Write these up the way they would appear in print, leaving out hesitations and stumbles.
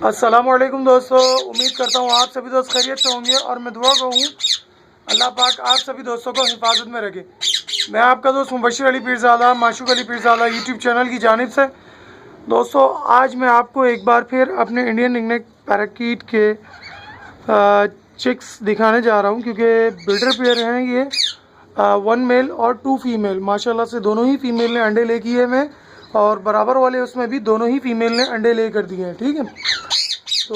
अस्सलाम वालेकुम दोस्तों, उम्मीद करता हूँ आप सभी दोस्त खैरियत से होंगे और मैं दुआ कहूँ अल्लाह पाक आप सभी दोस्तों को हिफाजत में रखे। मैं आपका दोस्त मुबशिर अली पीरज़ादा माशूक अली पीरज़ादा यूट्यूब चैनल की जानिब से दोस्तों आज मैं आपको एक बार फिर अपने इंडियन रिंगनेक पैराकीट के चिक्स दिखाने जा रहा हूँ, क्योंकि बिल्डर पेयर हैं ये, 1 मेल और 2 फीमेल। माशाल्लाह से दोनों ही फीमेल ने अंडे ले किए हैं और बराबर वाले उसमें भी दोनों ही फीमेल ने अंडे ले कर दिए हैं। ठीक है, तो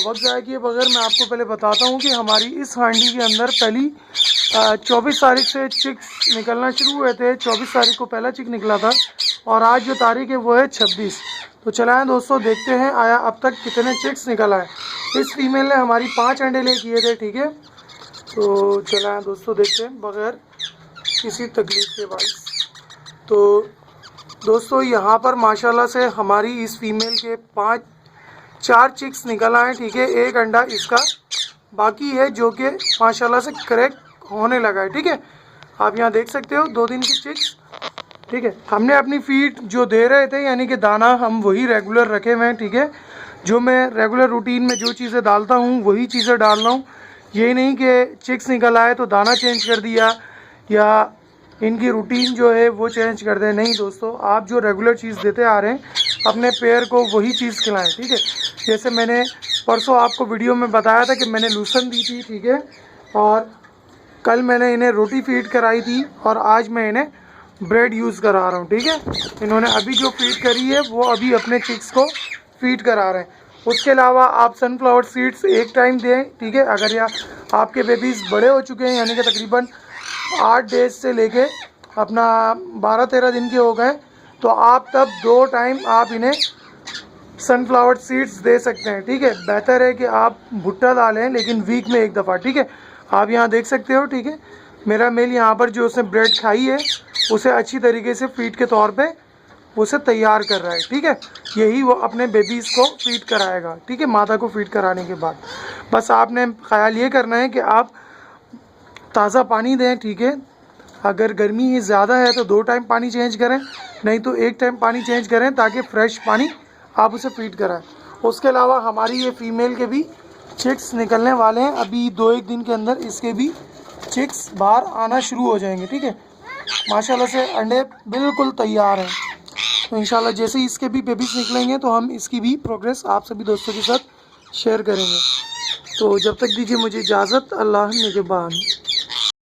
वक्त ज़ाया किए बगैर मैं आपको पहले बताता हूँ कि हमारी इस हांडी के अंदर पहली 24 तारीख से चिक्स निकलना शुरू हुए थे। 24 तारीख को पहला चिक निकला था और आज जो तारीख है वो है 26। तो चलाएं दोस्तों, देखते हैं आया अब तक कितने चिक्स निकल आए। इस फीमेल ने हमारी 5 अंडे ले किए थे। ठीक है, तो चलाएं दोस्तों, देखते हैं बगैर किसी तकलीफ के बाद। तो दोस्तों यहाँ पर माशाल्लाह से हमारी इस फीमेल के 4 चिक्स निकल आए। ठीक है, एक अंडा इसका बाकी है जो कि माशाल्लाह से क्रैक होने लगा है। ठीक है, आप यहाँ देख सकते हो 2 दिन की चिक्स। ठीक है, हमने अपनी फीड जो दे रहे थे यानी कि दाना हम वही रेगुलर रखे हुए हैं। ठीक है, जो मैं रेगुलर रूटीन में जो चीज़ें डालता हूँ वही चीज़ें डाल रहा हूँ। यही नहीं कि चिक्स निकल आए तो दाना चेंज कर दिया या इनकी रूटीन जो है वो चेंज कर दें। नहीं दोस्तों, आप जो रेगुलर चीज़ देते आ रहे हैं अपने पेयर को वही चीज़ खिलाएं। ठीक है, जैसे मैंने परसों आपको वीडियो में बताया था कि मैंने लूसन दी थी। ठीक है, और कल मैंने इन्हें रोटी फीड कराई थी और आज मैं इन्हें ब्रेड यूज़ करा रहा हूँ। ठीक है, इन्होंने अभी जो फीड करी है वो अभी अपने चिक्स को फीड करा रहे हैं। उसके अलावा आप सनफ्लावर सीड्स एक टाइम दें। ठीक है, अगर या आपके बेबीज़ बड़े हो चुके हैं यानी कि तकरीबन 8 डेज से लेके अपना 12-13 दिन के हो गए तो आप तब 2 टाइम आप इन्हें सनफ्लावर सीड्स दे सकते हैं। ठीक है, बेहतर है कि आप भुट्टा डालें लेकिन वीक में एक दफ़ा। ठीक है, आप यहाँ देख सकते हो। ठीक है, मेरा मेल यहाँ पर जो उसने ब्रेड खाई है उसे अच्छी तरीके से फीड के तौर पे उसे तैयार कर रहा है। ठीक है, यही वो अपने बेबीज़ को फीड कराएगा। ठीक है, माता को फीड कराने के बाद बस आपने ख्याल ये करना है कि आप ताज़ा पानी दें। ठीक है, अगर गर्मी ज़्यादा है तो 2 टाइम पानी चेंज करें, नहीं तो 1 टाइम पानी चेंज करें ताकि फ्रेश पानी आप उसे फीड कराएं। उसके अलावा हमारी ये फीमेल के भी चिक्स निकलने वाले हैं। अभी 2-1 दिन के अंदर इसके भी चिक्स बाहर आना शुरू हो जाएंगे। ठीक है, माशाल्लाह से अंडे बिल्कुल तैयार हैं। तो इंशाल्लाह जैसे ही इसके भी बेबीज निकलेंगे तो हम इसकी भी प्रोग्रेस आप सभी दोस्तों के साथ शेयर करेंगे। तो जब तक दीजिए मुझे इजाज़त, अल्लाह निगहबान।